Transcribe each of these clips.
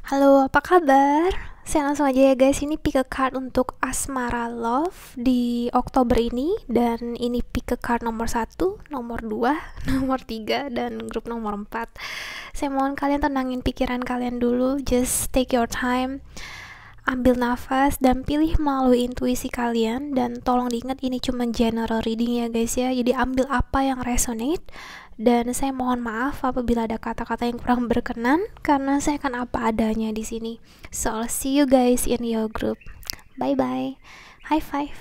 Halo, apa kabar? Saya langsung aja ya guys, ini pick a card untuk Asmara Love di Oktober ini. Dan ini pick a card nomor 1, nomor 2, nomor 3, dan grup nomor 4. Saya mohon kalian tenangin pikiran kalian dulu. Just take your time, ambil nafas dan pilih melalui intuisi kalian. Dan tolong diingat ini cuma general reading ya guys ya. Jadi ambil apa yang resonate. Dan saya mohon maaf apabila ada kata-kata yang kurang berkenan karena saya akan apa adanya di sini. So I'll see you guys in your group. Bye bye. High five.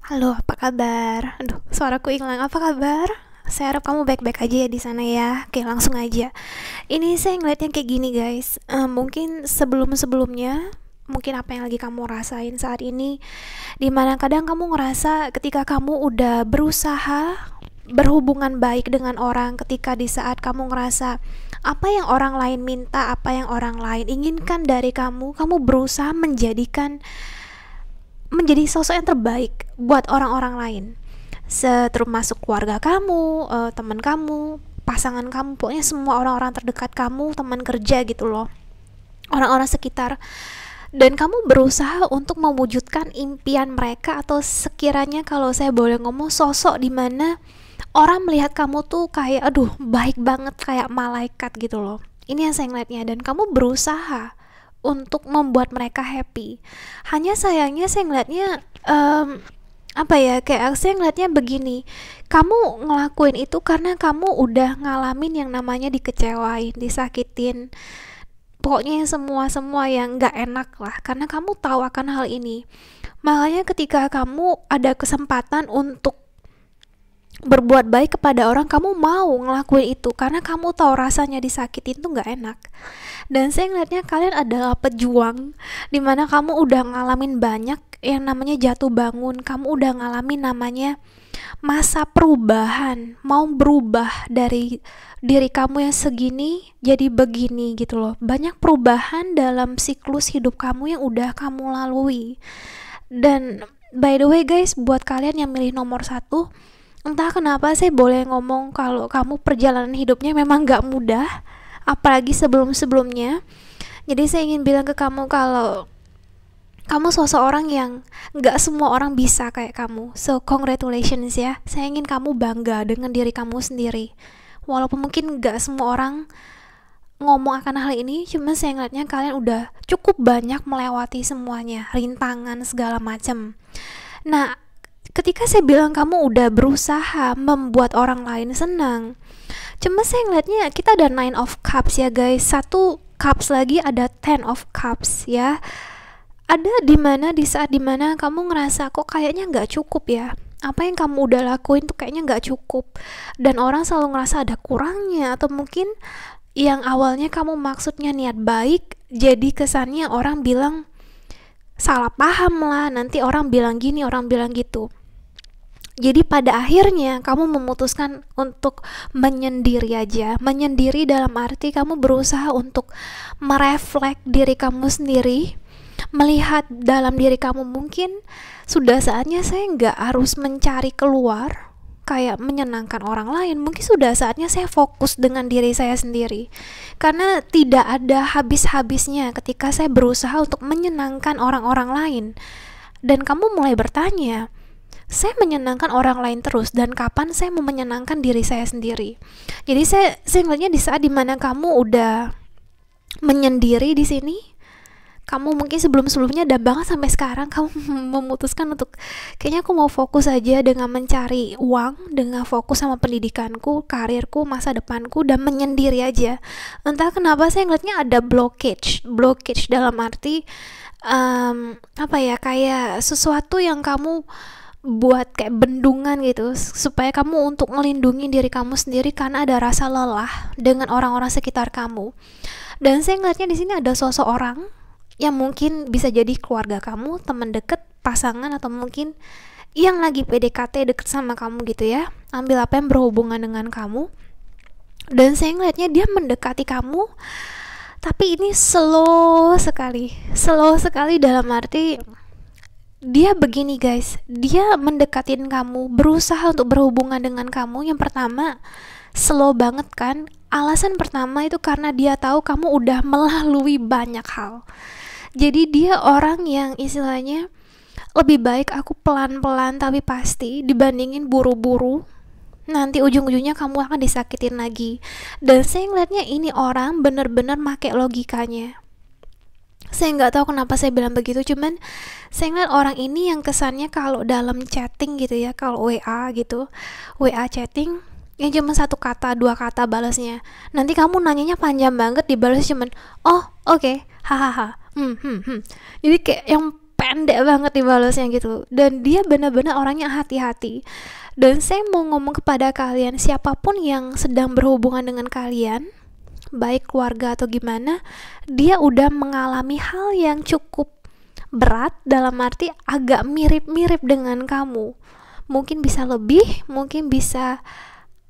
Halo, apa kabar? Aduh, suaraku hilang. Apa kabar? Saya harap kamu baik-baik aja ya di sana ya. Oke, langsung aja. Ini saya ngeliatnya kayak gini guys. Mungkin sebelum-sebelumnya, mungkin apa yang lagi kamu rasain saat ini, dimana kadang kamu ngerasa ketika kamu udah berusaha berhubungan baik dengan orang, ketika di saat kamu ngerasa apa yang orang lain minta, apa yang orang lain inginkan dari kamu, kamu berusaha menjadi sosok yang terbaik buat orang-orang lain, termasuk keluarga kamu, teman kamu, pasangan kamu, pokoknya semua orang-orang terdekat kamu, teman kerja gitu loh, orang-orang sekitar. Dan kamu berusaha untuk mewujudkan impian mereka, atau sekiranya kalau saya boleh ngomong, sosok dimana orang melihat kamu tuh kayak aduh baik banget, kayak malaikat gitu loh. Ini yang saya ngeliatnya. Dan kamu berusaha untuk membuat mereka happy. Hanya sayangnya saya ngeliatnya kayak saya ngeliatnya begini, kamu ngelakuin itu karena kamu udah ngalamin yang namanya dikecewain, disakitin, pokoknya semua yang gak enak lah, karena kamu tahu akan hal ini. Makanya ketika kamu ada kesempatan untuk berbuat baik kepada orang, kamu mau ngelakuin itu karena kamu tahu rasanya disakitin tuh gak enak. Dan saya ngeliatnya kalian adalah pejuang, dimana kamu udah ngalamin banyak yang namanya jatuh bangun, kamu udah ngalamin namanya masa perubahan, mau berubah dari diri kamu yang segini jadi begini gitu loh. Banyak perubahan dalam siklus hidup kamu yang udah kamu lalui. Dan by the way guys, buat kalian yang milih nomor 1, entah kenapa saya boleh ngomong kalau kamu perjalanan hidupnya memang gak mudah, apalagi sebelum-sebelumnya. Jadi saya ingin bilang ke kamu kalau kamu sosok orang yang gak semua orang bisa kayak kamu. So congratulations ya. Saya ingin kamu bangga dengan diri kamu sendiri. Walaupun mungkin gak semua orang ngomong akan hal ini, cuma saya ngeliatnya kalian udah cukup banyak melewati semuanya, rintangan segala macam. Nah, ketika saya bilang kamu udah berusaha membuat orang lain senang, cuma saya ngeliatnya kita ada 9 of cups ya guys, 1 cups lagi ada 10 of cups ya. Ada di saat dimana kamu ngerasa kok kayaknya gak cukup ya, apa yang kamu udah lakuin tuh kayaknya gak cukup, dan orang selalu ngerasa ada kurangnya, atau mungkin yang awalnya kamu maksudnya niat baik, jadi kesannya orang bilang salah paham lah, nanti orang bilang gini, orang bilang gitu. Jadi pada akhirnya kamu memutuskan untuk menyendiri aja. Menyendiri dalam arti kamu berusaha untuk mereflek diri kamu sendiri, melihat dalam diri kamu, mungkin sudah saatnya saya nggak harus mencari keluar kayak menyenangkan orang lain. Mungkin sudah saatnya saya fokus dengan diri saya sendiri, karena tidak ada habis-habisnya ketika saya berusaha untuk menyenangkan orang-orang lain. Dan kamu mulai bertanya, saya menyenangkan orang lain terus, dan kapan saya mau menyenangkan diri saya sendiri? Jadi saya ngeliatnya di saat dimana kamu udah menyendiri di sini, kamu mungkin sebelum-sebelumnya dan banget sampai sekarang kamu memutuskan untuk kayaknya aku mau fokus aja dengan mencari uang, dengan fokus sama pendidikanku, karirku, masa depanku, dan menyendiri aja. Entah kenapa saya ngeliatnya ada blockage dalam arti kayak sesuatu yang kamu buat kayak bendungan gitu, supaya kamu untuk ngelindungi diri kamu sendiri karena ada rasa lelah dengan orang-orang sekitar kamu. Dan saya ngeliatnya di sini ada sosok orang yang mungkin bisa jadi keluarga kamu, teman deket, pasangan, atau mungkin yang lagi PDKT deket sama kamu gitu ya, ambil apa yang berhubungan dengan kamu. Dan saya ngeliatnya dia mendekati kamu, tapi ini slow sekali dalam arti dia begini guys, dia mendekatin kamu, berusaha untuk berhubungan dengan kamu. Yang pertama, slow banget kan? Alasan pertama itu karena dia tahu kamu udah melalui banyak hal. Jadi dia orang yang istilahnya lebih baik aku pelan-pelan tapi pasti dibandingin buru-buru. Nanti ujung-ujungnya kamu akan disakitin lagi. Dan saya ngeliatnya ini orang bener-bener make logikanya. Saya nggak tahu kenapa saya bilang begitu, cuman saya ngeliat orang ini yang kesannya kalau dalam chatting gitu ya, kalau WA gitu, WA chatting yang cuma satu kata, dua kata balasnya. Nanti kamu nanyanya panjang banget, dibalas cuman oh oke, hahaha, Jadi kayak yang pendek banget dibalasnya gitu. Dan dia benar-benar orangnya hati-hati. Dan saya mau ngomong kepada kalian, siapapun yang sedang berhubungan dengan kalian, baik keluarga atau gimana, dia udah mengalami hal yang cukup berat, dalam arti agak mirip-mirip dengan kamu. Mungkin bisa lebih, mungkin bisa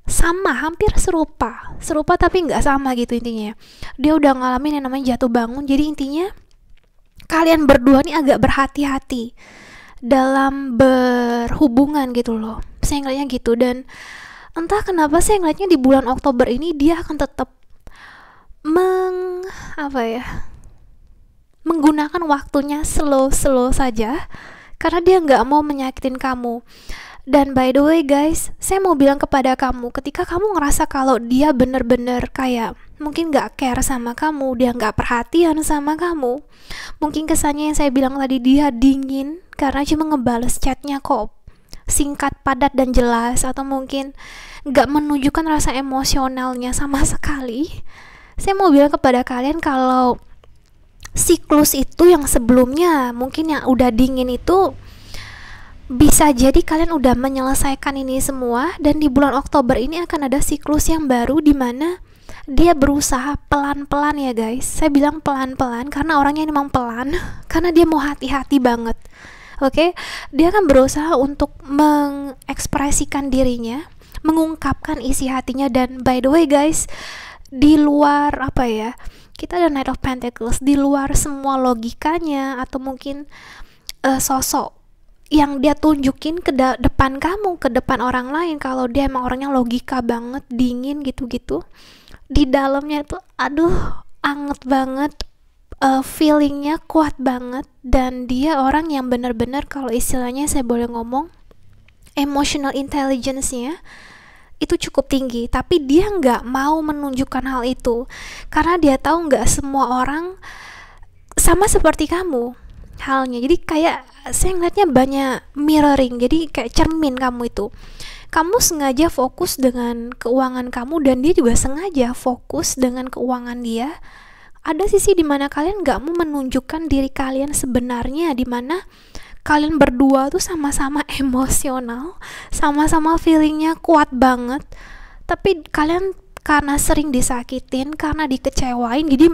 sama, hampir serupa tapi nggak sama gitu intinya. Dia udah ngalamin yang namanya jatuh bangun. Jadi intinya kalian berdua nih agak berhati-hati dalam berhubungan gitu loh. Saya ngeliatnya gitu. Dan entah kenapa saya ngeliatnya di bulan Oktober ini dia akan tetap menggunakan waktunya slow saja, karena dia nggak mau menyakitin kamu. Dan by the way guys, saya mau bilang kepada kamu, ketika kamu ngerasa kalau dia bener-bener kayak mungkin gak care sama kamu, dia gak perhatian sama kamu, mungkin kesannya yang saya bilang tadi, dia dingin karena cuma ngebales chatnya kok singkat, padat, dan jelas, atau mungkin gak menunjukkan rasa emosionalnya sama sekali. Saya mau bilang kepada kalian kalau siklus itu yang sebelumnya mungkin yang udah dingin itu bisa jadi kalian udah menyelesaikan ini semua, dan di bulan Oktober ini akan ada siklus yang baru di mana dia berusaha pelan-pelan ya guys. Saya bilang pelan-pelan karena orangnya memang pelan karena dia mau hati-hati banget. Oke, dia akan berusaha untuk mengekspresikan dirinya, mengungkapkan isi hatinya. Dan by the way guys, di luar kita ada Knight of Pentacles, di luar semua logikanya atau mungkin sosok yang dia tunjukin ke depan kamu, ke depan orang lain, kalau dia emang orangnya logika banget, dingin gitu-gitu, di dalamnya itu anget banget, feelingnya kuat banget. Dan dia orang yang benar-benar, kalau istilahnya saya boleh ngomong, emotional intelligence-nya itu cukup tinggi, tapi dia nggak mau menunjukkan hal itu karena dia tahu nggak semua orang sama seperti kamu halnya. Jadi kayak saya ngeliatnya banyak mirroring, jadi kayak cermin kamu itu. Kamu sengaja fokus dengan keuangan kamu dan dia juga sengaja fokus dengan keuangan dia. Ada sisi dimana kalian gak mau menunjukkan diri kalian sebenarnya, dimana kalian berdua tuh sama-sama emosional, sama-sama feelingnya kuat banget, tapi kalian karena sering disakitin, karena dikecewain, jadi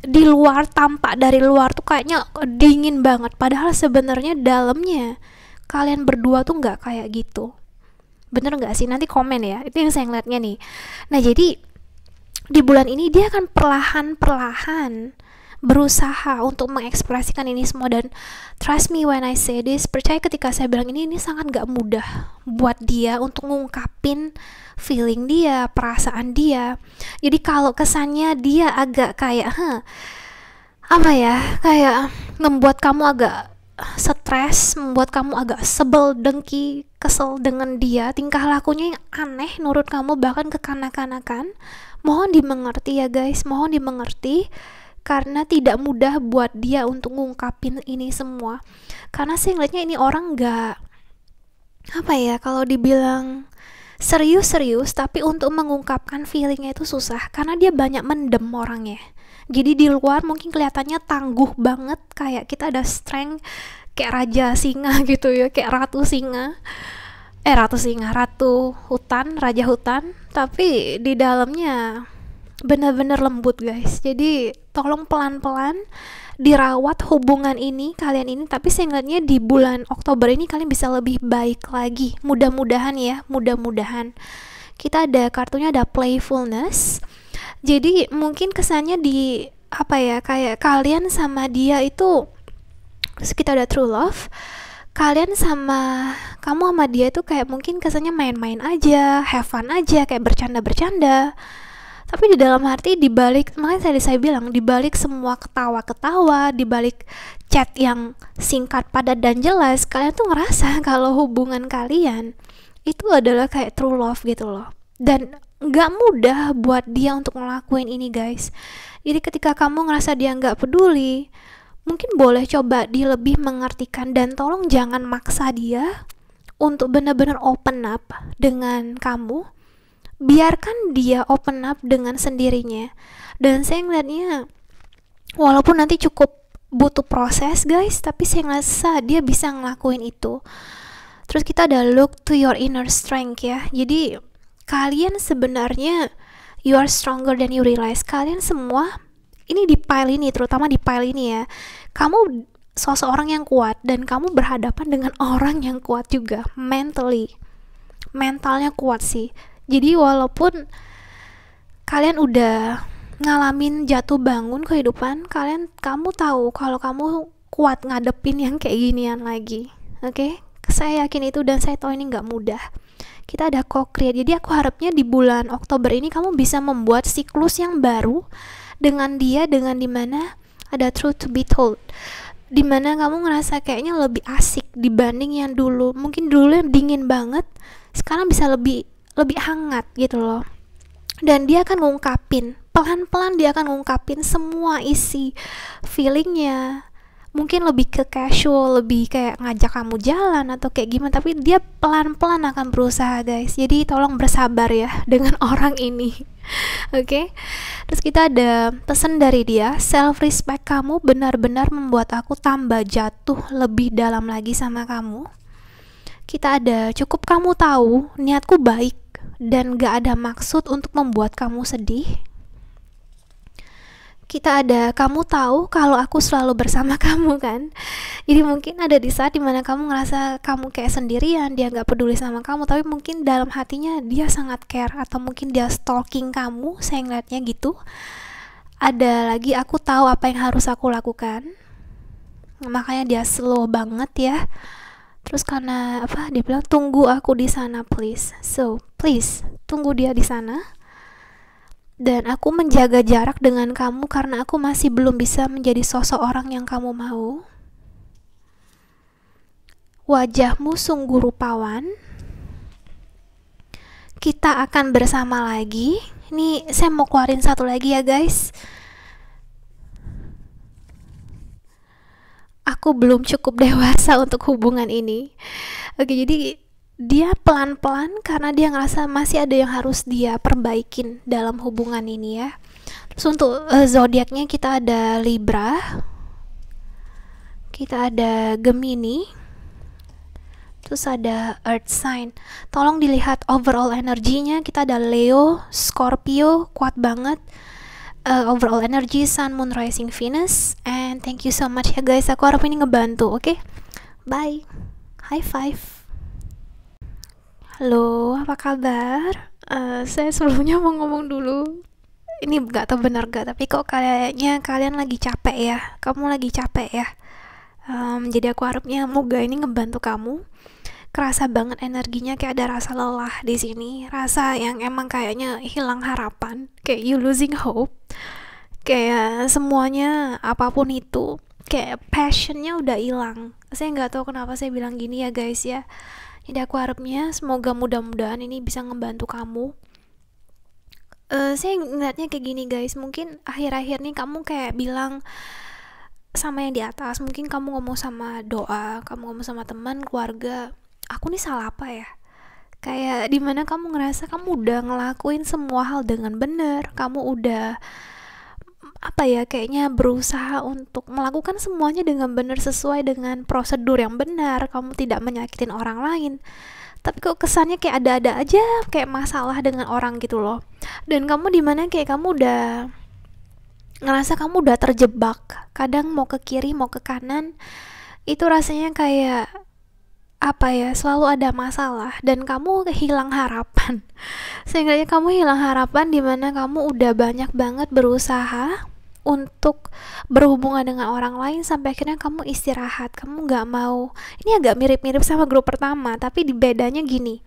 di luar, tampak dari luar tuh kayaknya dingin banget, padahal sebenarnya dalamnya kalian berdua tuh nggak kayak gitu. Bener nggak sih? Nanti komen ya, itu yang saya ngeliatnya nih. Nah jadi di bulan ini dia akan perlahan-perlahan berusaha untuk mengekspresikan ini semua. Dan trust me when I say this, percaya ketika saya bilang ini sangat gak mudah buat dia untuk ngungkapin feeling dia, perasaan dia. Jadi kalau kesannya dia agak kayak kayak membuat kamu agak stres, membuat kamu agak sebel, dengki, kesel dengan dia, tingkah lakunya yang aneh menurut kamu, bahkan kekanak-kanakan, mohon dimengerti ya guys, mohon dimengerti, karena tidak mudah buat dia untuk ngungkapin ini semua. Karena saya ngeliatnya ini orang gak kalau dibilang serius, tapi untuk mengungkapkan feelingnya itu susah, karena dia banyak mendem orangnya. Jadi di luar mungkin kelihatannya tangguh banget, kayak kita ada strength, kayak raja singa gitu ya, kayak ratu hutan, raja hutan, tapi di dalamnya benar-benar lembut guys. Jadi tolong pelan-pelan dirawat hubungan ini kalian ini. Tapi saya ngeliatnya di bulan Oktober ini kalian bisa lebih baik lagi, mudah-mudahan ya, mudah-mudahan. Kita ada kartunya, ada playfulness. Jadi mungkin kesannya di kayak kalian sama dia itu, kita ada true love, Kamu sama dia tuh kayak mungkin kesannya main-main aja, have fun aja, kayak bercanda-bercanda. Tapi di dalam hati, dibalik, makanya tadi saya bilang, dibalik semua ketawa-ketawa, dibalik chat yang singkat, padat dan jelas, kalian tuh ngerasa kalau hubungan kalian itu adalah kayak true love gitu loh. Dan nggak mudah buat dia untuk ngelakuin ini, guys. Jadi ketika kamu ngerasa dia nggak peduli, mungkin boleh coba dia lebih mengartikan, dan tolong jangan maksa dia untuk benar-benar open up dengan kamu. Biarkan dia open up dengan sendirinya. Dan saya ngeliatnya, walaupun nanti cukup butuh proses, guys, tapi saya ngerasa dia bisa ngelakuin itu. Terus kita ada look to your inner strength ya. Jadi kalian sebenarnya, you are stronger than you realize. Kalian semua ini di pile ini, terutama di pile ini ya, kamu seseorang yang kuat, dan kamu berhadapan dengan orang yang kuat juga, mentalnya kuat sih. Jadi walaupun kalian udah ngalamin jatuh bangun kehidupan, kamu tahu kalau kamu kuat ngadepin yang kayak ginian lagi. Oke? Saya yakin itu, dan saya tahu ini nggak mudah. Kita ada co-create. Jadi aku harapnya di bulan Oktober ini kamu bisa membuat siklus yang baru dengan dia, dengan dimana ada truth to be told, dimana kamu ngerasa kayaknya lebih asik dibanding yang dulu. Mungkin dulu yang dingin banget, sekarang bisa lebih hangat gitu loh. Dan dia akan ngungkapin, pelan-pelan dia akan ngungkapin semua isi feelingnya. Mungkin lebih ke casual, lebih kayak ngajak kamu jalan atau kayak gimana, tapi dia pelan-pelan akan berusaha, guys. Jadi tolong bersabar ya dengan orang ini. Oke? Terus kita ada pesan dari dia, self respect kamu benar-benar membuat aku tambah jatuh lebih dalam lagi sama kamu. Kita ada, cukup kamu tahu niatku baik dan gak ada maksud untuk membuat kamu sedih. Kita ada, kamu tahu kalau aku selalu bersama kamu kan. Jadi mungkin ada di saat dimana kamu ngerasa kamu kayak sendirian, dia gak peduli sama kamu, tapi mungkin dalam hatinya dia sangat care, atau mungkin dia stalking kamu, saya ngeliatnya gitu. Ada lagi, aku tahu apa yang harus aku lakukan, makanya dia slow banget ya. Terus karena apa, dia bilang tunggu aku di sana please. So please tunggu dia di sana. Dan aku menjaga jarak dengan kamu karena aku masih belum bisa menjadi sosok orang yang kamu mau. Wajahmu sungguh rupawan. Kita akan bersama lagi. Ini saya mau keluarin satu lagi ya guys. Aku belum cukup dewasa untuk hubungan ini. Oke, jadi dia pelan-pelan karena dia ngerasa masih ada yang harus dia perbaikin dalam hubungan ini ya. Terus untuk zodiaknya kita ada Libra, kita ada Gemini, terus ada Earth sign. Tolong dilihat overall energinya. Kita ada Leo, Scorpio, kuat banget. Overall energy Sun, Moon, Rising, Venus. And thank you so much ya guys, aku harap ini ngebantu. Oke? Bye, high five. Halo, apa kabar? Saya sebelumnya mau ngomong dulu, ini gak tau benar gak, tapi kok kayaknya kalian lagi capek ya. Kamu lagi capek ya. Jadi aku harapnya moga ini ngebantu kamu. Kerasa banget energinya, kayak ada rasa lelah di sini, rasa yang emang kayaknya hilang harapan, kayak you losing hope, kayak semuanya apapun itu, kayak passionnya udah hilang. Saya nggak tahu kenapa saya bilang gini ya guys ya. Jadi aku harapnya semoga mudah-mudahan ini bisa ngebantu kamu. Saya ngeliatnya kayak gini guys, mungkin akhir-akhir nih kamu kayak bilang sama yang di atas, mungkin kamu ngomong sama doa, kamu ngomong sama teman, keluarga, aku nih salah apa ya? Kayak dimana kamu ngerasa kamu udah ngelakuin semua hal dengan benar, kamu udah apa ya, kayaknya berusaha untuk melakukan semuanya dengan benar, sesuai dengan prosedur yang benar, kamu tidak menyakitin orang lain, tapi kok kesannya kayak ada-ada aja kayak masalah dengan orang gitu loh. Dan kamu dimana kayak kamu udah ngerasa kamu udah terjebak, kadang mau ke kiri mau ke kanan, itu rasanya kayak apa ya, selalu ada masalah dan kamu hilang harapan. Sehingga kamu hilang harapan dimana kamu udah banyak banget berusaha untuk berhubungan dengan orang lain sampai akhirnya kamu istirahat, kamu nggak mau. Ini agak mirip-mirip sama grup pertama, tapi di bedanya gini,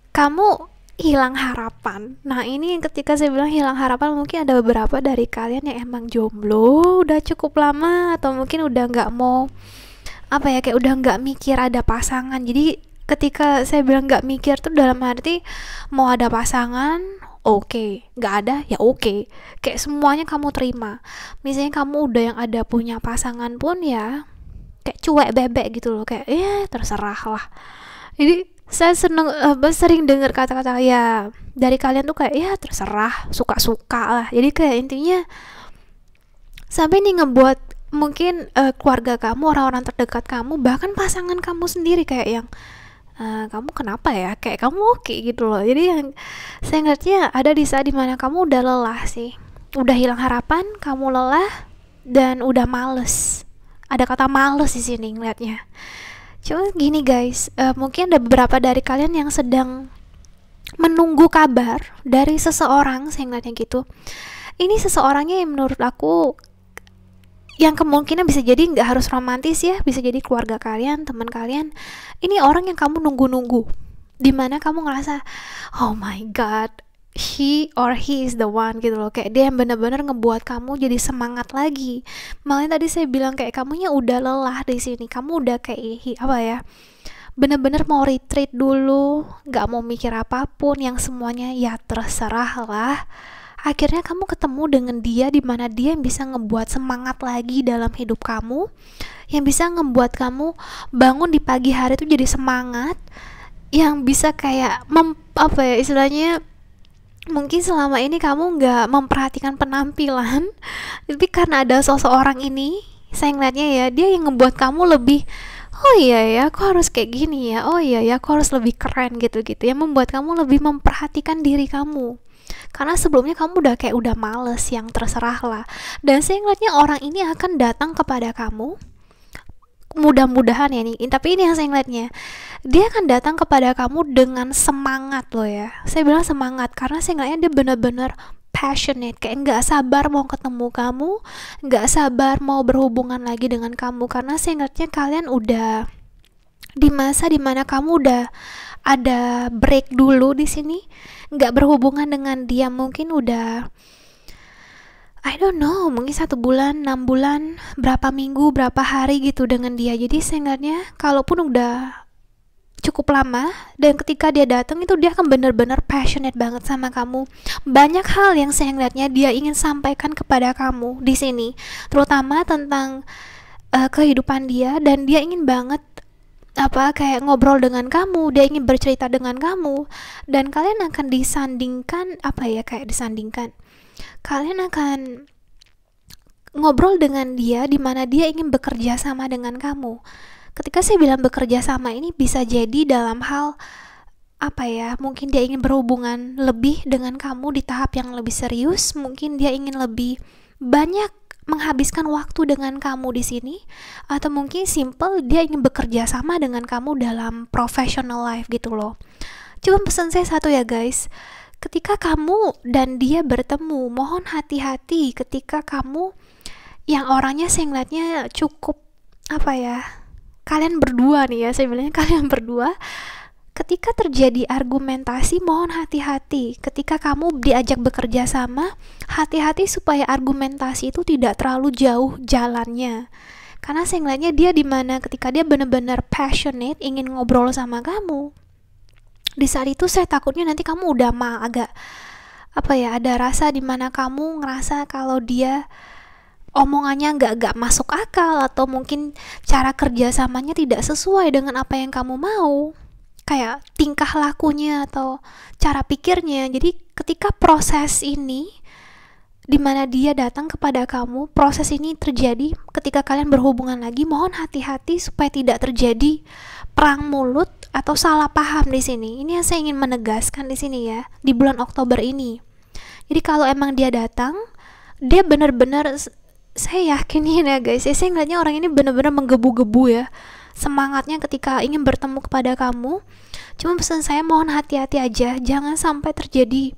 kamu hilang harapan. Nah ini ketika saya bilang hilang harapan, mungkin ada beberapa dari kalian yang emang jomblo udah cukup lama, atau mungkin udah nggak mau, apa ya, kayak udah nggak mikir ada pasangan. Jadi ketika saya bilang nggak mikir tuh dalam arti mau ada pasangan oke, nggak ada ya oke, kayak semuanya kamu terima. Misalnya kamu udah yang ada punya pasangan pun ya kayak cuek bebek gitu loh, kayak terserah lah. Jadi saya sering dengar kata-kata ya dari kalian tuh kayak ya terserah, suka-suka lah. Jadi kayak intinya sampai ini ngebuat mungkin keluarga kamu, orang-orang terdekat kamu, bahkan pasangan kamu sendiri kayak yang kamu kenapa ya, kayak kamu oke gitu loh. Jadi yang saya ngeliatnya ada di saat dimana kamu udah lelah sih, udah hilang harapan, kamu lelah dan udah males. Ada kata males di sini ngeliatnya. Cuma gini guys, mungkin ada beberapa dari kalian yang sedang menunggu kabar dari seseorang, saya ngeliatnya gitu. Ini seseorangnya yang menurut aku yang kemungkinan bisa jadi nggak harus romantis ya, bisa jadi keluarga kalian, teman kalian. Ini orang yang kamu nunggu-nunggu, dimana kamu ngerasa oh my god, she or he is the one gitu loh, kayak dia yang benar-benar ngebuat kamu jadi semangat lagi. Makanya tadi saya bilang kayak kamunya udah lelah di sini, kamu udah kayak apa ya, bener-bener mau retreat dulu, nggak mau mikir apapun, yang semuanya ya terserah lah. Akhirnya kamu ketemu dengan dia, di mana dia yang bisa ngebuat semangat lagi dalam hidup kamu, yang bisa ngebuat kamu bangun di pagi hari itu jadi semangat, yang bisa kayak apa ya istilahnya, mungkin selama ini kamu nggak memperhatikan penampilan, tapi karena ada seseorang ini, saya ngeliatnya ya, dia yang ngebuat kamu lebih, oh iya ya, aku harus kayak gini ya, oh iya ya, aku harus lebih keren gitu-gitu, yang membuat kamu lebih memperhatikan diri kamu. Karena sebelumnya kamu udah males, yang terserah lah. Dan saya ngeliatnya orang ini akan datang kepada kamu, mudah-mudahan ya nih, tapi ini yang saya ngeliatnya, dia akan datang kepada kamu dengan semangat loh ya. Saya bilang semangat karena saya ngeliatnya dia benar-benar passionate, kayak nggak sabar mau ketemu kamu, nggak sabar mau berhubungan lagi dengan kamu. Karena saya ngeliatnya kalian udah di masa dimana kamu udah ada break dulu di sini, nggak berhubungan dengan dia, mungkin udah I don't know, mungkin 1 bulan, 6 bulan, berapa minggu, berapa hari gitu dengan dia. Jadi seenggaknya kalaupun udah cukup lama, dan ketika dia datang itu dia akan benar-benar passionate banget sama kamu. Banyak hal yang saya ngeliatnya dia ingin sampaikan kepada kamu di sini, terutama tentang kehidupan dia, dan dia ingin banget apa kayak ngobrol dengan kamu, dia ingin bercerita dengan kamu, dan kalian akan disandingkan, apa ya, kayak disandingkan, kalian akan ngobrol dengan dia di mana dia ingin bekerja sama dengan kamu. Ketika saya bilang bekerja sama ini bisa jadi dalam hal apa ya, mungkin dia ingin berhubungan lebih dengan kamu di tahap yang lebih serius, mungkin dia ingin lebih banyak menghabiskan waktu dengan kamu di sini, atau mungkin simple dia ingin bekerja sama dengan kamu dalam professional life gitu loh. Cuma pesan saya satu ya guys, ketika kamu dan dia bertemu, mohon hati-hati ketika kamu yang orangnya saya ngeliatnya cukup apa ya, kalian berdua nih ya, saya bilangnya kalian berdua, ketika terjadi argumentasi mohon hati-hati. Ketika kamu diajak bekerja sama, hati-hati supaya argumentasi itu tidak terlalu jauh jalannya. Karena saya ngeliatnya dia dimana ketika dia benar-benar passionate ingin ngobrol sama kamu, di saat itu saya takutnya nanti kamu udah agak apa ya, ada rasa dimana kamu ngerasa kalau dia omongannya nggak masuk akal, atau mungkin cara kerjasamanya tidak sesuai dengan apa yang kamu mau, kayak tingkah lakunya atau cara pikirnya. Jadi ketika proses ini dimana dia datang kepada kamu, proses ini terjadi ketika kalian berhubungan lagi, mohon hati-hati supaya tidak terjadi perang mulut atau salah paham di sini. Ini yang saya ingin menegaskan di sini ya, di bulan Oktober ini. Jadi kalau emang dia datang, dia benar-benar, saya yakin ya guys, saya ngeliatnya orang ini benar-benar menggebu-gebu ya semangatnya ketika ingin bertemu kepada kamu. Cuma pesan saya mohon hati-hati aja, jangan sampai terjadi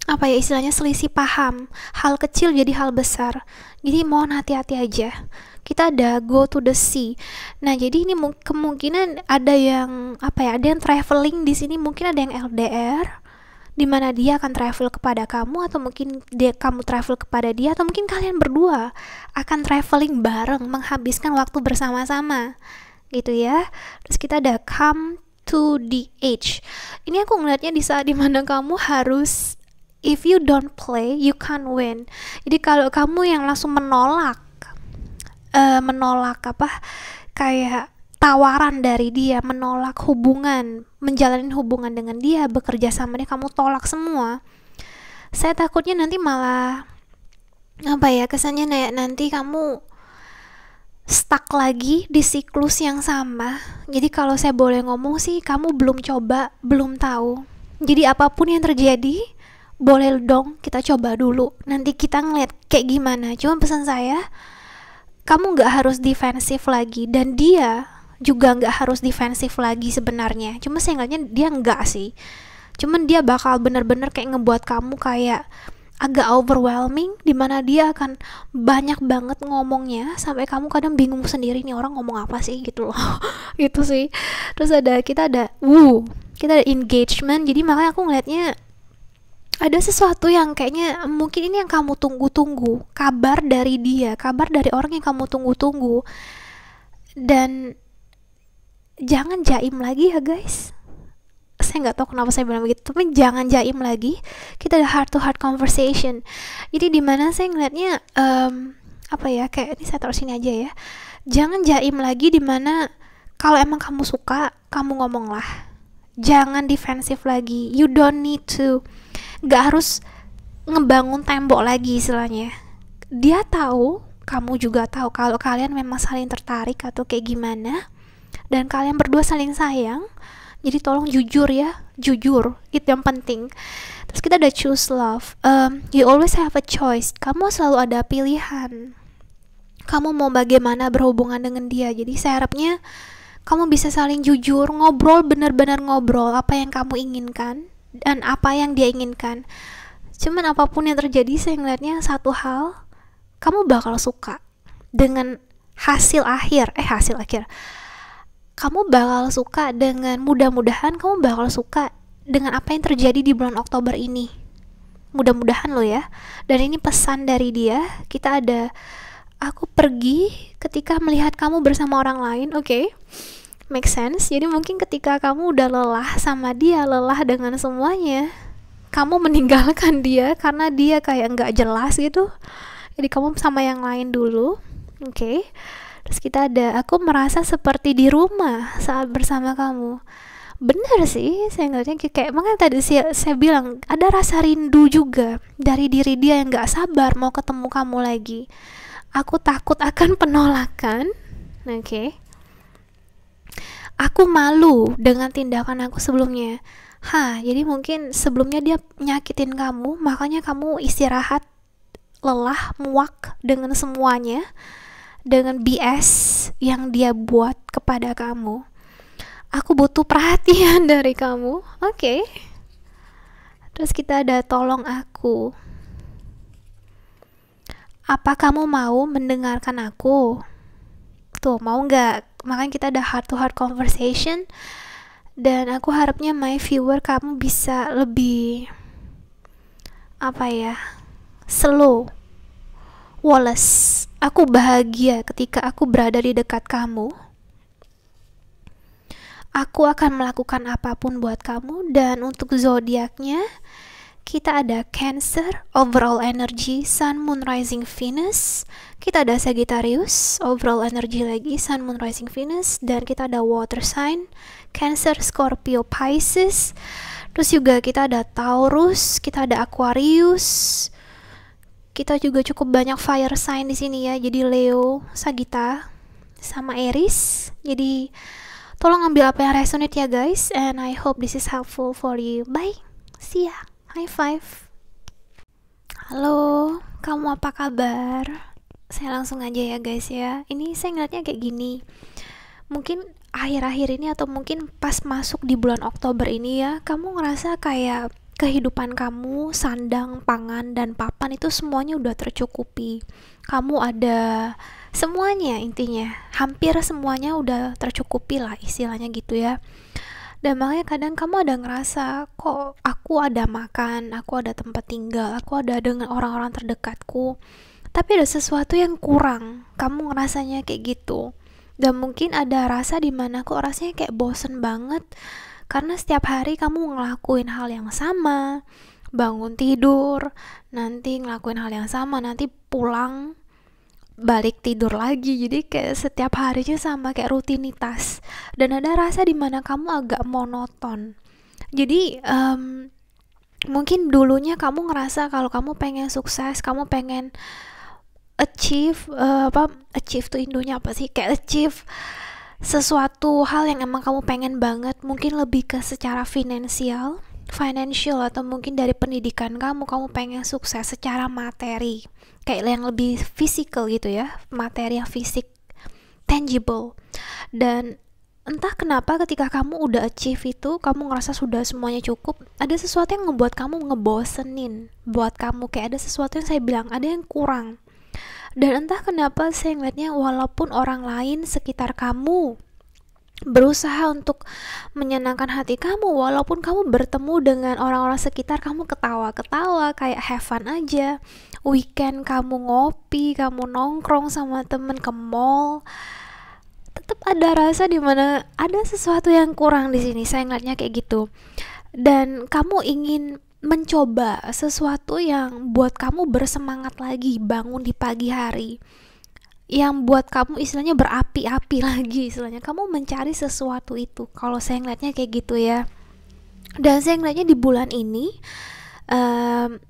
apa ya istilahnya, selisih paham, hal kecil jadi hal besar. Jadi mohon hati-hati aja. Kita ada go to the sea. Nah, jadi ini kemungkinan ada yang apa ya, ada yang traveling di sini, mungkin ada yang LDR, di mana dia akan travel kepada kamu, atau mungkin kamu travel kepada dia, atau mungkin kalian berdua akan traveling bareng, menghabiskan waktu bersama-sama gitu ya. Terus kita ada come to the edge. Ini aku ngeliatnya di saat dimana kamu harus, if you don't play you can't win. Jadi kalau kamu yang langsung menolak apa kayak tawaran dari dia, menolak hubungan, menjalani hubungan dengan dia, bekerja sama dia, kamu tolak semua, saya takutnya nanti malah apa ya, kesannya nanti kamu stuck lagi di siklus yang sama. Jadi kalau saya boleh ngomong sih, kamu belum coba, belum tahu. Jadi apapun yang terjadi, boleh dong kita coba dulu, nanti kita ngeliat kayak gimana. Cuma pesan saya, kamu gak harus defensif lagi, dan dia juga gak harus defensif lagi sebenarnya. Cuma saya ngeliatnya dia enggak sih, cuman dia bakal bener-bener kayak ngebuat kamu kayak agak overwhelming, dimana dia akan banyak banget ngomongnya sampai kamu kadang bingung sendiri, nih orang ngomong apa sih gitu loh. Gitu sih. Terus kita ada engagement. Jadi makanya aku ngeliatnya ada sesuatu yang kayaknya mungkin ini yang kamu tunggu-tunggu, kabar dari dia, kabar dari orang yang kamu tunggu-tunggu. Dan jangan jaim lagi ya guys, saya nggak tahu kenapa saya bilang begitu, tapi jangan jaim lagi. Kita ada heart to heart conversation. Jadi dimana saya ngeliatnya apa ya, kayak ini saya taruh sini aja ya, jangan jaim lagi, dimana kalau emang kamu suka, kamu ngomong lah, jangan defensif lagi. You don't need to, gak harus ngebangun tembok lagi istilahnya. Dia tahu, kamu juga tahu kalau kalian memang saling tertarik atau kayak gimana, dan kalian berdua saling sayang. Jadi tolong jujur ya, jujur, itu yang penting. Terus kita ada choose love. You always have a choice. Kamu selalu ada pilihan, kamu mau bagaimana berhubungan dengan dia. Jadi saya harapnya kamu bisa saling jujur, ngobrol, benar-benar ngobrol apa yang kamu inginkan dan apa yang dia inginkan. Cuman apapun yang terjadi, saya ngeliatnya satu hal, kamu bakal suka dengan hasil akhir. Kamu bakal suka dengan, mudah-mudahan kamu bakal suka dengan apa yang terjadi di bulan Oktober ini. Mudah-mudahan lo ya. Dan ini pesan dari dia. Kita ada, aku pergi ketika melihat kamu bersama orang lain. Oke, make sense. Jadi mungkin ketika kamu udah lelah sama dia, lelah dengan semuanya, kamu meninggalkan dia karena dia kayak nggak jelas gitu. Jadi kamu sama yang lain dulu. Oke. Terus kita ada, aku merasa seperti di rumah saat bersama kamu. Bener sih, saya ngeliatnya kayak, makanya tadi saya bilang ada rasa rindu juga dari diri dia yang gak sabar mau ketemu kamu lagi. Aku takut akan penolakan. Oke. Aku malu dengan tindakan aku sebelumnya. Jadi mungkin sebelumnya dia nyakitin kamu, makanya kamu istirahat, lelah, muak dengan semuanya, dengan BS yang dia buat kepada kamu. Aku butuh perhatian dari kamu. Oke. Terus kita ada tolong aku. Apa kamu mau mendengarkan aku? Tuh, mau nggak? Makanya kita ada heart to heart conversation. Dan aku harapnya my viewer, kamu bisa lebih apa ya, slow. Wallace, aku bahagia ketika aku berada di dekat kamu. Aku akan melakukan apapun buat kamu. Dan untuk zodiaknya, kita ada Cancer, overall energy Sun, Moon, Rising, Venus. Kita ada Sagittarius, overall energy lagi Sun, Moon, Rising, Venus. Dan kita ada water sign, Cancer, Scorpio, Pisces. Terus juga kita ada Taurus, kita ada Aquarius. Kita juga cukup banyak fire sign di sini ya. Jadi Leo, Sagitta, sama Aries. Jadi tolong ambil apa yang resonate ya guys. And I hope this is helpful for you. Bye. See ya. High five. Halo, kamu apa kabar? Saya langsung aja ya guys ya. Ini saya ngeliatnya kayak gini. Mungkin akhir-akhir ini atau mungkin pas masuk di bulan Oktober ini ya, kamu ngerasa kayak kehidupan kamu, sandang, pangan, dan papan itu semuanya udah tercukupi. Kamu ada semuanya, intinya hampir semuanya udah tercukupi lah istilahnya gitu ya. Dan makanya kadang kamu ada ngerasa, kok aku ada makan, aku ada tempat tinggal, aku ada dengan orang-orang terdekatku, tapi ada sesuatu yang kurang. Kamu ngerasanya kayak gitu. Dan mungkin ada rasa dimana kok rasanya kayak bosen banget, karena setiap hari kamu ngelakuin hal yang sama, bangun tidur, nanti ngelakuin hal yang sama, nanti pulang balik tidur lagi. Jadi kayak setiap harinya sama, kayak rutinitas. Dan ada rasa dimana kamu agak monoton. Jadi mungkin dulunya kamu ngerasa kalau kamu pengen sukses, kamu pengen achieve achieve tuh Indonya apa sih, kayak achieve sesuatu hal yang emang kamu pengen banget, mungkin lebih ke secara financial, atau mungkin dari pendidikan kamu pengen sukses secara materi, kayak yang lebih physical gitu ya, materi yang fisik, tangible. Dan entah kenapa ketika kamu udah achieve itu, kamu ngerasa sudah semuanya cukup, ada sesuatu yang ngebuat kamu ngebosenin buat kamu, kayak ada sesuatu yang saya bilang ada yang kurang. Dan entah kenapa saya ngeliatnya, walaupun orang lain sekitar kamu berusaha untuk menyenangkan hati kamu, walaupun kamu bertemu dengan orang-orang sekitar, kamu ketawa-ketawa kayak have fun aja, weekend kamu ngopi, kamu nongkrong sama temen ke mall, tetap ada rasa dimana ada sesuatu yang kurang di sini. Saya ngeliatnya kayak gitu. Dan kamu ingin mencoba sesuatu yang buat kamu bersemangat lagi bangun di pagi hari, yang buat kamu istilahnya berapi-api lagi, istilahnya kamu mencari sesuatu itu. Kalau saya ngeliatnya kayak gitu ya. Dan saya ngeliatnya di bulan ini,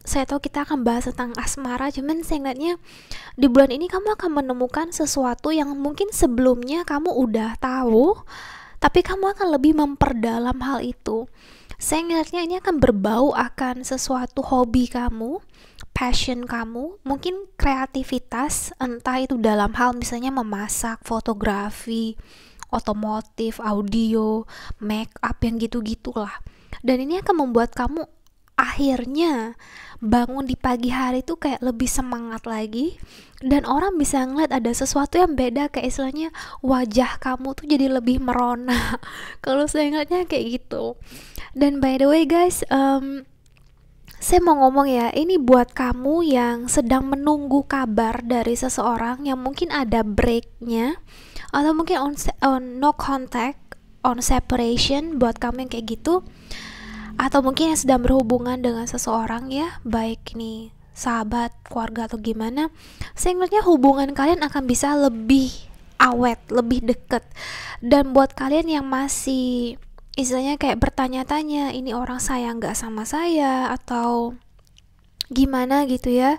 saya tahu kita akan bahas tentang asmara, cuman saya ngeliatnya di bulan ini kamu akan menemukan sesuatu yang mungkin sebelumnya kamu udah tahu, tapi kamu akan lebih memperdalam hal itu. Saya ngeliatnya ini akan berbau akan sesuatu hobi kamu, passion kamu, mungkin kreativitas, entah itu dalam hal misalnya memasak, fotografi, otomotif, audio, make up, yang gitu-gitulah. Dan ini akan membuat kamu akhirnya bangun di pagi hari itu kayak lebih semangat lagi, dan orang bisa ngeliat ada sesuatu yang beda, kayak istilahnya wajah kamu tuh jadi lebih merona. Kalau saya ngeliatnya kayak gitu. Dan by the way guys, saya mau ngomong ya, ini buat kamu yang sedang menunggu kabar dari seseorang yang mungkin ada breaknya, atau mungkin on no contact, on separation, buat kamu yang kayak gitu, atau mungkin yang sedang berhubungan dengan seseorang ya, baik nih sahabat, keluarga, atau gimana. Saya ngeliatnya hubungan kalian akan bisa lebih awet, lebih deket. Dan buat kalian yang masih istilahnya kayak bertanya-tanya, ini orang sayang gak sama saya atau gimana gitu ya,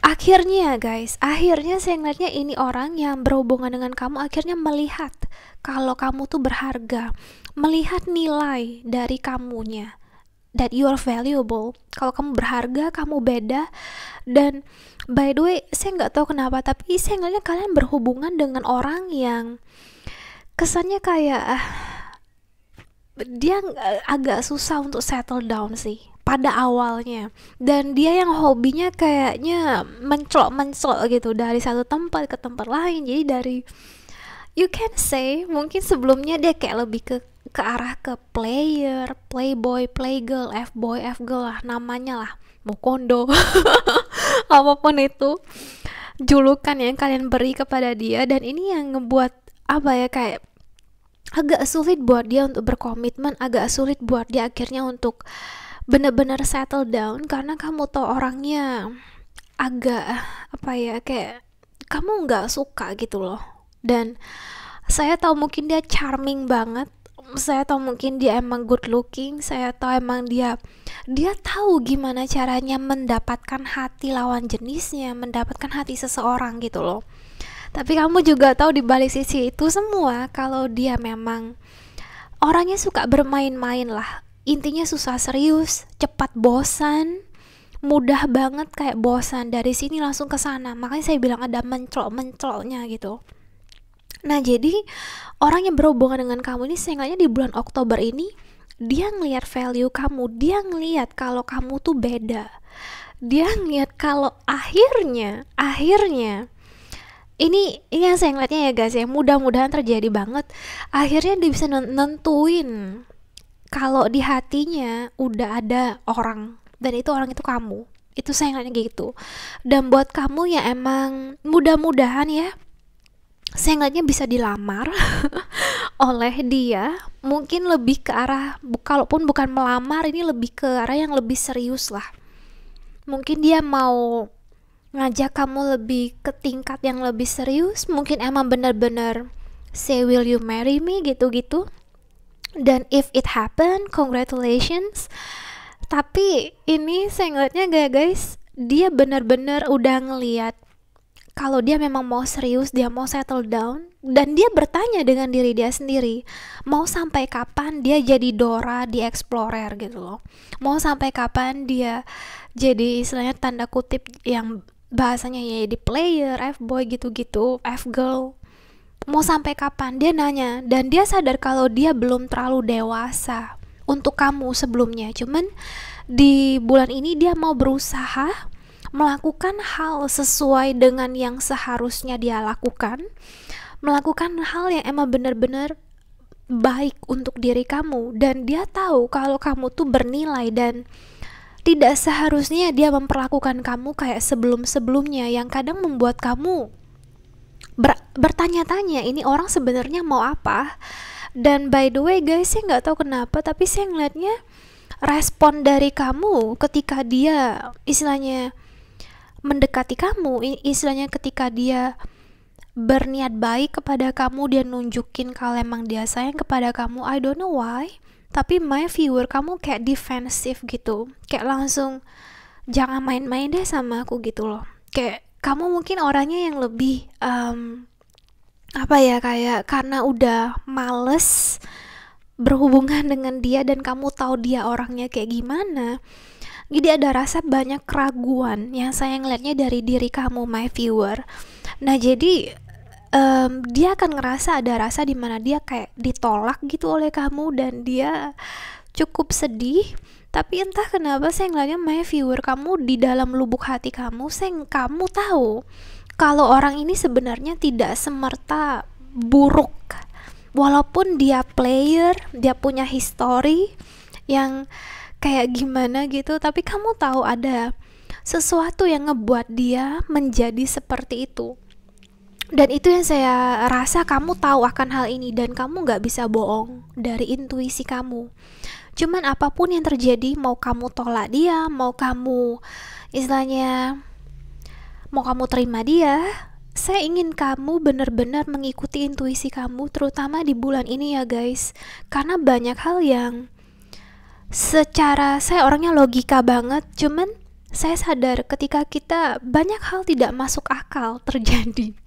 akhirnya guys, akhirnya saya ngeliatnya ini orang yang berhubungan dengan kamu akhirnya melihat kalau kamu tuh berharga, melihat nilai dari kamunya, that you are valuable, kalau kamu berharga, kamu beda. Dan by the way, saya nggak tahu kenapa, tapi saya ngeliatnya kalian berhubungan dengan orang yang kesannya kayak dia agak susah untuk settle down sih pada awalnya. Dan dia yang hobinya kayaknya mencelok gitu dari satu tempat ke tempat lain. Jadi dari, you can say mungkin sebelumnya dia kayak lebih ke arah ke player, playboy, playgirl, f-boy, f-girl lah namanya lah, mokondo. Apapun itu julukan yang kalian beri kepada dia. Dan ini yang ngebuat apa ya, kayak agak sulit buat dia untuk berkomitmen, agak sulit buat dia akhirnya untuk benar-benar settle down, karena kamu tau orangnya agak apa ya, kayak kamu nggak suka gitu loh. Dan saya tahu mungkin dia charming banget, saya tahu mungkin dia emang good looking, saya tahu emang dia tahu gimana caranya mendapatkan hati lawan jenisnya, mendapatkan hati seseorang gitu loh. Tapi kamu juga tahu di balik sisi itu semua, kalau dia memang orangnya suka bermain-main lah. Intinya susah serius, cepat bosan, mudah banget kayak bosan dari sini langsung ke sana. Makanya saya bilang ada mencelok-menceloknya gitu. Nah, jadi orang yang berhubungan dengan kamu ini, saya ngeliatnya di bulan Oktober ini dia ngelihat value kamu, dia ngelihat kalau kamu tuh beda, dia ngelihat kalau akhirnya ini yang saya ngeliatnya ya guys ya, mudah-mudahan terjadi banget. Akhirnya dia bisa nentuin kalau di hatinya udah ada orang, dan itu orang itu kamu. Itu saya ngeliatnya gitu. Dan buat kamu yang emang mudah-mudahan ya, saya ngeliatnya bisa dilamar oleh dia, mungkin lebih ke arah, kalaupun bukan melamar, ini lebih ke arah yang lebih serius lah. Mungkin dia mau ngajak kamu lebih ke tingkat yang lebih serius, mungkin emang bener-bener say will you marry me gitu-gitu. Dan if it happen, congratulations. Tapi ini saya ngeliatnya gak guys, dia bener-bener udah ngeliat kalau dia memang mau serius, dia mau settle down, dan dia bertanya dengan diri dia sendiri, mau sampai kapan dia jadi Dora di Explorer gitu loh. Mau sampai kapan dia jadi istilahnya tanda kutip yang bahasanya ya di player, F-boy gitu-gitu, F-girl. Mau sampai kapan, dia nanya. Dan dia sadar kalau dia belum terlalu dewasa untuk kamu sebelumnya. Cuman di bulan ini dia mau berusaha melakukan hal sesuai dengan yang seharusnya dia lakukan, melakukan hal yang emang benar-benar baik untuk diri kamu. Dan dia tahu kalau kamu tuh bernilai, dan tidak seharusnya dia memperlakukan kamu kayak sebelum-sebelumnya yang kadang membuat kamu bertanya-tanya ini orang sebenarnya mau apa. Dan by the way guys, saya nggak tahu kenapa, tapi saya ngeliatnya respon dari kamu ketika dia istilahnya mendekati kamu, istilahnya ketika dia berniat baik kepada kamu, dia nunjukin kalau emang dia sayang kepada kamu. I don't know why, tapi my viewer, kamu kayak defensif gitu, kayak langsung jangan main-main deh sama aku gitu loh. Kayak kamu mungkin orangnya yang lebih apa ya, kayak karena udah males berhubungan dengan dia dan kamu tahu dia orangnya kayak gimana, jadi ada rasa banyak keraguan yang saya ngeliatnya dari diri kamu, my viewer. Nah jadi dia akan ngerasa ada rasa dimana dia kayak ditolak gitu oleh kamu, dan dia cukup sedih. Tapi entah kenapa saya ngeliatnya, my viewer, kamu di dalam lubuk hati kamu, kamu tahu kalau orang ini sebenarnya tidak semerta buruk. Walaupun dia player, dia punya history yang kayak gimana gitu, tapi kamu tahu ada sesuatu yang ngebuat dia menjadi seperti itu. Dan itu yang saya rasa kamu tahu akan hal ini, dan kamu gak bisa bohong dari intuisi kamu. Cuman apapun yang terjadi, mau kamu tolak dia, mau kamu istilahnya mau kamu terima dia, saya ingin kamu benar-benar mengikuti intuisi kamu, terutama di bulan ini ya guys. Karena banyak hal yang secara, saya orangnya logika banget, cuman saya sadar ketika kita banyak hal tidak masuk akal terjadi.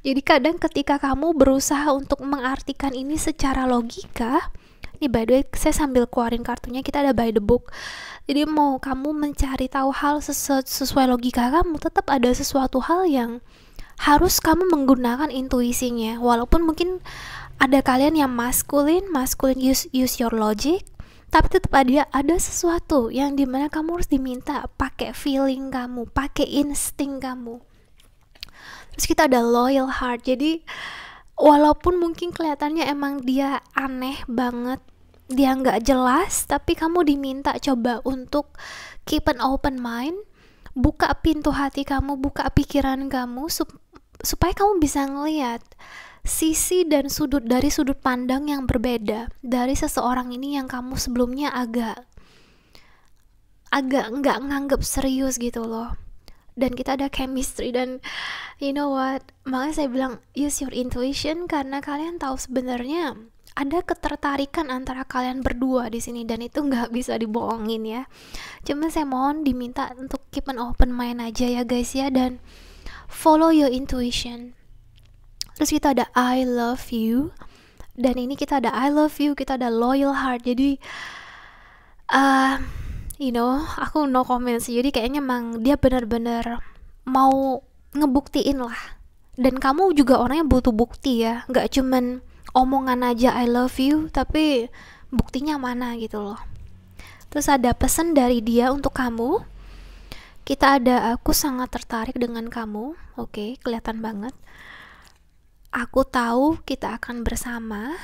Jadi kadang ketika kamu berusaha untuk mengartikan ini secara logika, ini by the way saya sambil keluarin kartunya, kita ada by the book. Jadi mau kamu mencari tahu hal sesuai logika kamu, tetap ada sesuatu hal yang harus kamu menggunakan intuisinya. Walaupun mungkin ada kalian yang maskulin use your logic, tapi tetap ada sesuatu yang dimana kamu harus diminta pakai feeling kamu, pakai insting kamu. Terus kita ada loyal heart. Jadi walaupun mungkin kelihatannya emang dia aneh banget, dia nggak jelas, tapi kamu diminta coba untuk keep an open mind, buka pintu hati kamu, buka pikiran kamu, supaya kamu bisa ngelihat sisi dan sudut pandang yang berbeda dari seseorang ini yang kamu sebelumnya agak nggak nganggep serius gitu loh. Dan kita ada chemistry, dan you know what, makanya saya bilang use your intuition, karena kalian tahu sebenarnya ada ketertarikan antara kalian berdua di sini, dan itu nggak bisa dibohongin ya. Cuma saya mohon diminta untuk keep an open mind aja ya guys ya, dan follow your intuition. Terus kita ada I love you, dan ini kita ada I love you, kita ada loyal heart. Jadi you know, aku no comment sih. Jadi kayaknya emang dia benar-benar mau ngebuktiin lah. Dan kamu juga orangnya butuh bukti ya, nggak cuman omongan aja I love you, tapi buktinya mana gitu loh. Terus ada pesan dari dia untuk kamu. Aku sangat tertarik dengan kamu. Oke, kelihatan banget. Aku tahu kita akan bersama.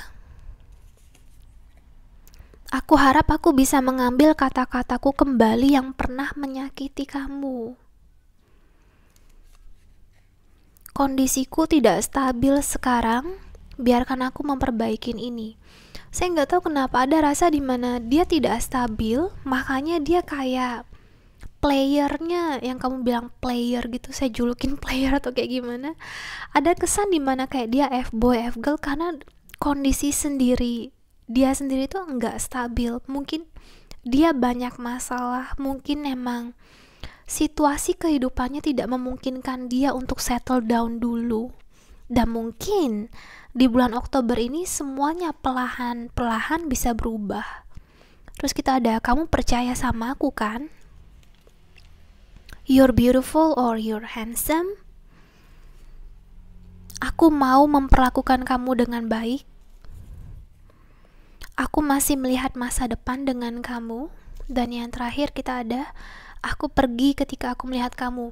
Aku harap aku bisa mengambil kata-kataku kembali yang pernah menyakiti kamu. Kondisiku tidak stabil sekarang. Biarkan aku memperbaiki ini. Saya nggak tahu kenapa ada rasa dimana dia tidak stabil, makanya dia kayak playernya yang kamu bilang player gitu, saya julukin player atau kayak gimana. Ada kesan dimana kayak dia F-boy, F-girl karena kondisi dia sendiri tuh nggak stabil. Mungkin dia banyak masalah, mungkin emang situasi kehidupannya tidak memungkinkan dia untuk settle down dulu. Dan mungkin di bulan Oktober ini semuanya perlahan-perlahan bisa berubah. Terus kita ada, kamu percaya sama aku kan? You're beautiful or you're handsome. Aku mau memperlakukan kamu dengan baik. Aku masih melihat masa depan dengan kamu. Dan yang terakhir kita ada, aku pergi ketika aku melihat kamu.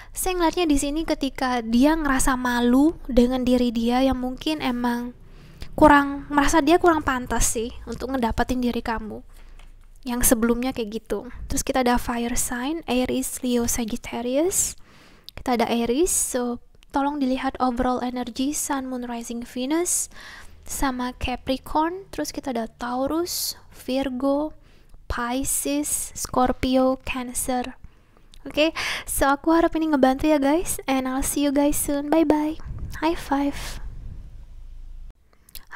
Saya ngeliatnya di sini ketika dia ngerasa malu dengan diri dia yang mungkin emang merasa dia kurang pantas sih untuk ngedapetin diri kamu yang sebelumnya kayak gitu. Terus kita ada fire sign, Aries, Leo, Sagittarius. Kita ada Aries, so tolong dilihat overall energy Sun, Moon, Rising, Venus sama Capricorn. Terus kita ada Taurus, Virgo, Pisces, Scorpio, Cancer. Oke, so aku harap ini ngebantu ya guys, and I'll see you guys soon. Bye bye. High five.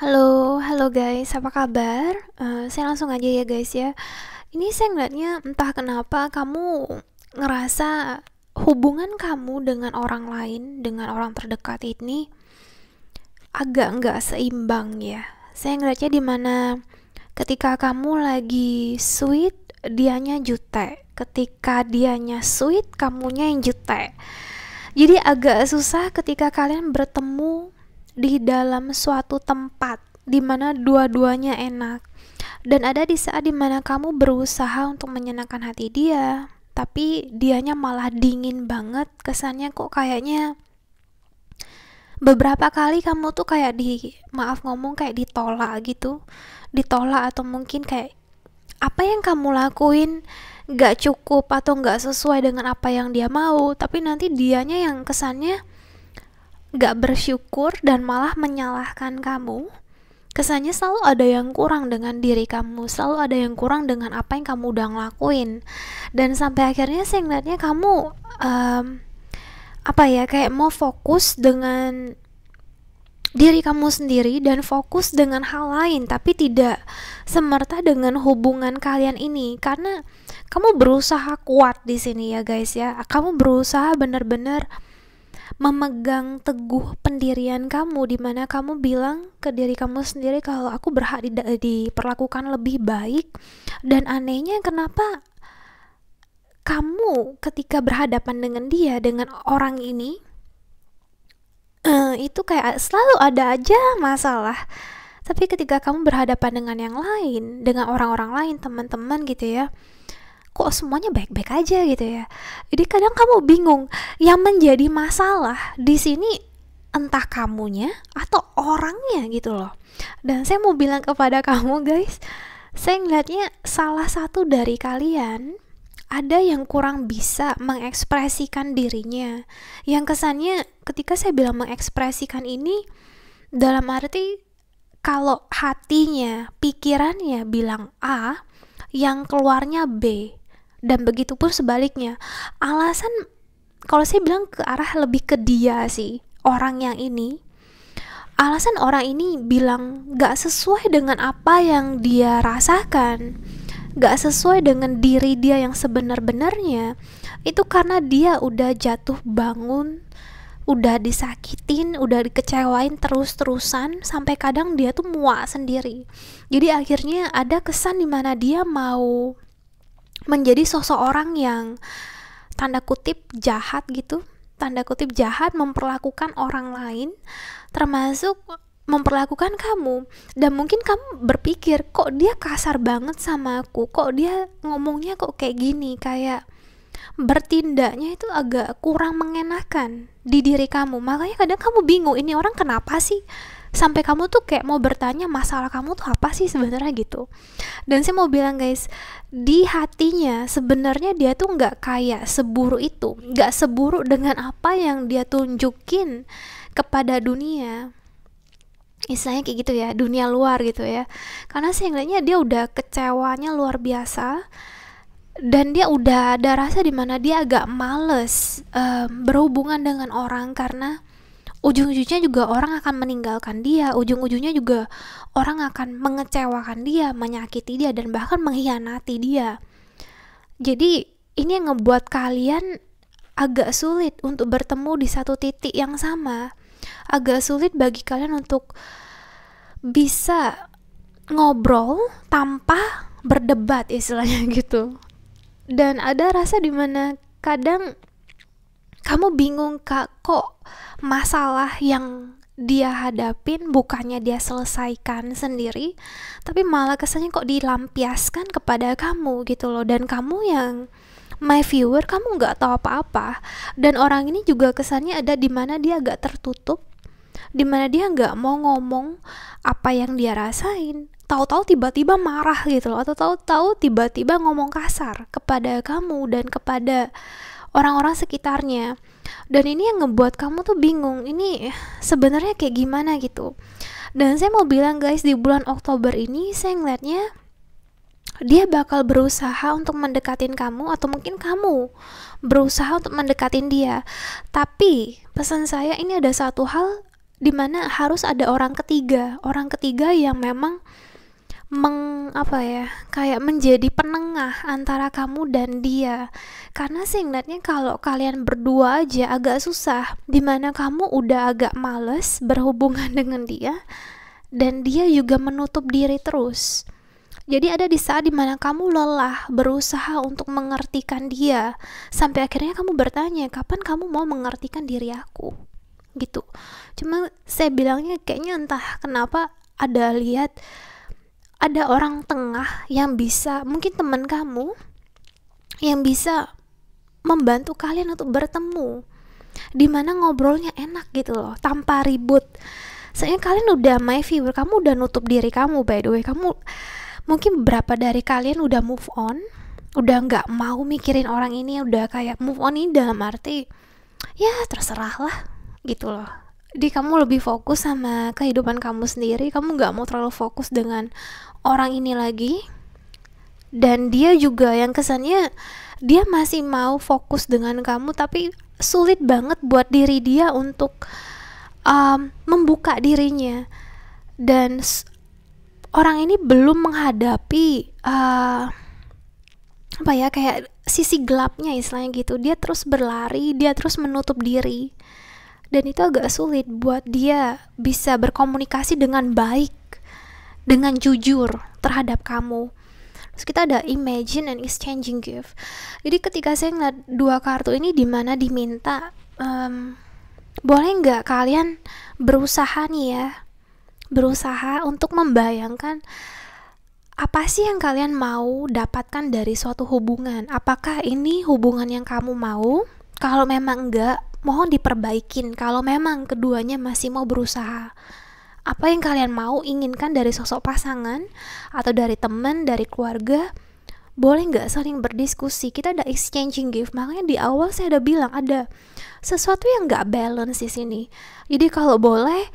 Halo guys, apa kabar? Saya langsung aja ya guys ya. Ini saya ngeliatnya entah kenapa kamu ngerasa hubungan kamu dengan orang lain, dengan orang terdekat ini agak nggak seimbang ya. Saya ngeliatnya dimana ketika kamu lagi sweet, dianya jutek. Ketika dianya sweet, kamunya yang jutek. Jadi agak susah ketika kalian bertemu di dalam suatu tempat dimana dua-duanya enak. Dan ada di saat dimana kamu berusaha untuk menyenangkan hati dia, tapi dianya malah dingin banget. Kesannya kok kayaknya beberapa kali kamu tuh kayak maaf ngomong kayak ditolak gitu. Ditolak atau mungkin kayak apa yang kamu lakuin gak cukup atau gak sesuai dengan apa yang dia mau, tapi nanti dianya yang kesannya gak bersyukur dan malah menyalahkan kamu. Kesannya selalu ada yang kurang dengan diri kamu, selalu ada yang kurang dengan apa yang kamu udah ngelakuin. Dan sampai akhirnya saya ngeliatnya kamu kayak mau fokus dengan diri kamu sendiri dan fokus dengan hal lain, tapi tidak semerta dengan hubungan kalian ini. Karena kamu berusaha kuat di sini ya guys ya. Kamu berusaha benar-benar memegang teguh pendirian kamu, dimana kamu bilang ke diri kamu sendiri kalau aku berhak diperlakukan lebih baik. Dan anehnya kenapa kamu ketika berhadapan dengan dia, dengan orang ini, itu kayak selalu ada aja masalah. Tapi ketika kamu berhadapan dengan yang lain, dengan orang-orang lain, teman-teman gitu ya, kok semuanya baik-baik aja gitu ya. Jadi kadang kamu bingung, yang menjadi masalah di sini entah kamunya atau orangnya gitu loh. Dan saya mau bilang kepada kamu guys, saya ngeliatnya salah satu dari kalian ada yang kurang bisa mengekspresikan dirinya. Yang kesannya ketika saya bilang mengekspresikan ini dalam arti kalau hatinya, pikirannya bilang A, yang keluarnya B. Dan begitu pun sebaliknya. Alasan kalau saya bilang ke arah lebih ke dia sih, orang yang ini. Alasan orang ini bilang gak sesuai dengan apa yang dia rasakan, gak sesuai dengan diri dia yang sebenar-benarnya, itu karena dia udah jatuh bangun, udah disakitin, udah dikecewain terus-terusan, sampai kadang dia tuh muak sendiri. Jadi akhirnya ada kesan dimana dia mau menjadi sosok orang yang tanda kutip jahat gitu, tanda kutip jahat, memperlakukan orang lain, termasuk memperlakukan kamu, dan mungkin kamu berpikir kok dia kasar banget sama aku, kok dia ngomongnya kok kayak gini, kayak bertindaknya itu agak kurang mengenakan di diri kamu. Makanya kadang kamu bingung, ini orang kenapa sih, sampai kamu tuh kayak mau bertanya masalah kamu tuh apa sih sebenarnya gitu. Dan saya mau bilang guys, di hatinya sebenarnya dia tuh nggak kayak seburuk itu, nggak seburuk dengan apa yang dia tunjukin kepada dunia, istilahnya kayak gitu ya, dunia luar gitu ya. Karena saya ngeliatnya dia udah kecewanya luar biasa, dan dia udah ada rasa dimana dia agak males berhubungan dengan orang, karena ujung-ujungnya juga orang akan meninggalkan dia, ujung-ujungnya juga orang akan mengecewakan dia, menyakiti dia, dan bahkan mengkhianati dia. Jadi ini yang ngebuat kalian agak sulit untuk bertemu di satu titik yang sama, agak sulit bagi kalian untuk bisa ngobrol tanpa berdebat istilahnya gitu. Dan ada rasa dimana kadang kamu bingung, kak, kok masalah yang dia hadapin bukannya dia selesaikan sendiri, tapi malah kesannya kok dilampiaskan kepada kamu gitu loh. Dan kamu yang my viewer, kamu nggak tahu apa-apa, dan orang ini juga kesannya ada dimana dia agak tertutup, dimana dia nggak mau ngomong apa yang dia rasain, tahu-tahu tiba-tiba marah gitu loh, atau tahu-tahu tiba-tiba ngomong kasar kepada kamu dan kepada orang-orang sekitarnya. Dan ini yang ngebuat kamu tuh bingung, ini sebenarnya kayak gimana gitu. Dan saya mau bilang guys, di bulan Oktober ini saya ngeliatnya dia bakal berusaha untuk mendekatin kamu, atau mungkin kamu berusaha untuk mendekatin dia. Tapi pesan saya, ini ada satu hal dimana harus ada orang ketiga yang memang kayak menjadi penengah antara kamu dan dia. Karena sih ngeliatnya kalau kalian berdua aja agak susah, dimana kamu udah agak males berhubungan dengan dia, dan dia juga menutup diri terus. Jadi ada di saat dimana kamu lelah berusaha untuk mengertikan dia, sampai akhirnya kamu bertanya, kapan kamu mau mengertikan diri aku gitu. Cuma saya bilangnya kayaknya entah kenapa ada orang tengah yang bisa, mungkin teman kamu yang bisa membantu kalian untuk bertemu, dimana ngobrolnya enak gitu loh, tanpa ribut. Soalnya kalian udah my viewer, kamu udah nutup diri kamu, by the way. Kamu mungkin beberapa dari kalian udah move on, udah nggak mau mikirin orang ini, udah kayak move on ini dalam arti ya terserah lah gitu loh. Jadi kamu lebih fokus sama kehidupan kamu sendiri, kamu nggak mau terlalu fokus dengan orang ini lagi. Dan dia juga yang kesannya dia masih mau fokus dengan kamu, tapi sulit banget buat diri dia untuk membuka dirinya. Dan orang ini belum menghadapi kayak sisi gelapnya istilahnya gitu. Dia terus berlari, dia terus menutup diri, dan itu agak sulit buat dia bisa berkomunikasi dengan baik, dengan jujur terhadap kamu. Terus kita ada imagine and exchanging gift. Jadi ketika saya ngeliat dua kartu ini, dimana diminta boleh nggak kalian berusaha untuk membayangkan apa sih yang kalian mau dapatkan dari suatu hubungan. Apakah ini hubungan yang kamu mau? Kalau memang enggak, mohon diperbaikin. Kalau memang keduanya masih mau berusaha, apa yang kalian mau inginkan dari sosok pasangan atau dari teman, dari keluarga, boleh nggak saling berdiskusi. Kita ada exchanging gift. Makanya di awal saya udah bilang ada sesuatu yang nggak balance di sini. Jadi kalau boleh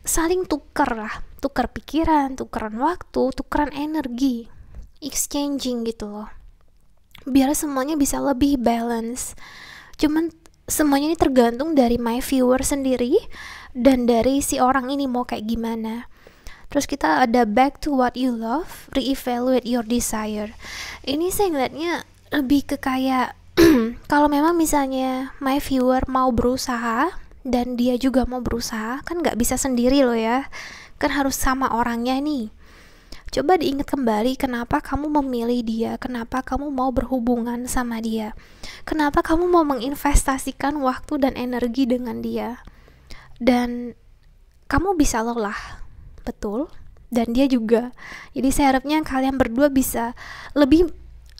saling tukar pikiran, tukeran waktu, tukeran energi, exchanging gitu loh, biar semuanya bisa lebih balance. Cuman semuanya ini tergantung dari my viewer sendiri dan dari si orang ini mau kayak gimana. Terus kita ada back to what you love, reevaluate your desire. Ini saya ngeliatnya lebih ke kayak kalau memang misalnya my viewer mau berusaha dan dia juga mau berusaha, kan gak bisa sendiri loh ya, kan harus sama orangnya nih. Coba diingat kembali kenapa kamu memilih dia, kenapa kamu mau berhubungan sama dia, kenapa kamu mau menginvestasikan waktu dan energi dengan dia. Dan kamu bisa lelah, betul, dan dia juga. Jadi saya harapnya kalian berdua bisa lebih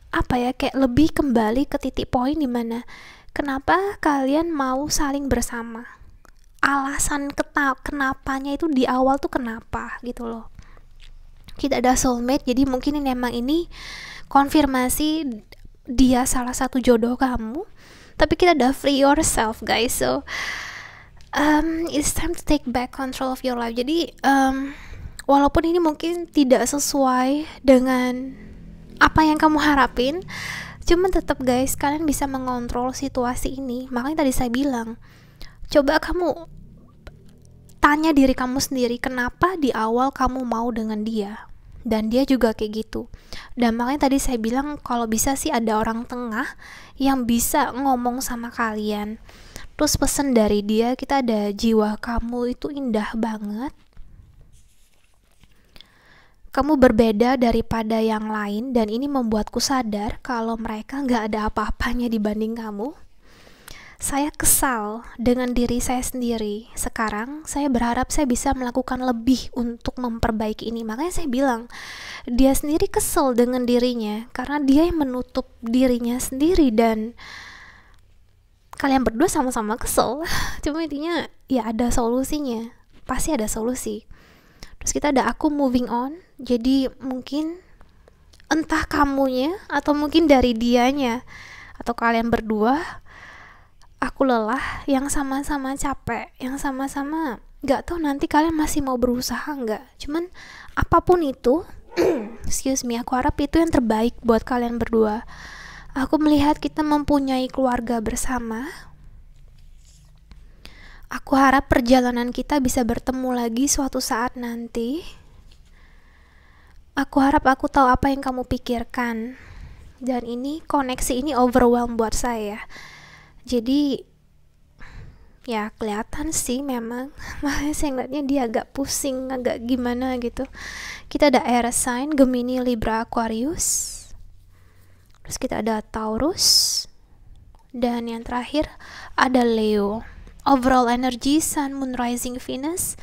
kayak lebih kembali ke titik poin dimana kenapa kalian mau saling bersama, alasan kenapanya itu di awal tuh kenapa gitu loh. Kita ada soulmate, jadi mungkin ini konfirmasi dia salah satu jodoh kamu, tapi kita udah free yourself guys. So it's time to take back control of your life. Jadi walaupun ini mungkin tidak sesuai dengan apa yang kamu harapin, cuman tetap guys, kalian bisa mengontrol situasi ini. Makanya tadi saya bilang, coba kamu tanya diri kamu sendiri, kenapa di awal kamu mau dengan dia, dan dia juga kayak gitu. Dan makanya tadi saya bilang kalau bisa sih ada orang tengah yang bisa ngomong sama kalian, terus pesen dari dia, kita ada jiwa kamu itu indah banget, kamu berbeda daripada yang lain, dan ini membuatku sadar kalau mereka gak ada apa-apanya dibanding kamu. Saya kesal dengan diri saya sendiri. Sekarang saya berharap saya bisa melakukan lebih untuk memperbaiki ini. Makanya saya bilang, dia sendiri kesel dengan dirinya karena dia yang menutup dirinya sendiri, dan kalian berdua sama-sama kesel. Cuma intinya ya ada solusinya, pasti ada solusi. Terus kita ada aku moving on. Jadi mungkin entah kamunya atau mungkin dari dianya atau kalian berdua, aku lelah, yang sama-sama capek, yang sama-sama gak tahu nanti kalian masih mau berusaha gak. Cuman apapun itu excuse me, aku harap itu yang terbaik buat kalian berdua. Aku melihat kita mempunyai keluarga bersama. Aku harap perjalanan kita bisa bertemu lagi suatu saat nanti. Aku harap aku tahu apa yang kamu pikirkan. Dan ini koneksi ini overwhelm buat saya. Jadi ya kelihatan sih memang, makanya saya ngeliatnya dia agak pusing, agak gimana gitu. Kita ada air sign Gemini, Libra, Aquarius. Terus kita ada Taurus, dan yang terakhir ada Leo. Overall energy Sun, Moon, Rising, Venus.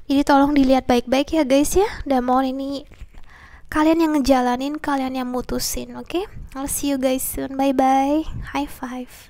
Jadi tolong dilihat baik-baik ya guys ya. Dan mohon ini kalian yang ngejalanin, kalian yang mutusin, oke? I'll see you guys soon. Bye bye. High five.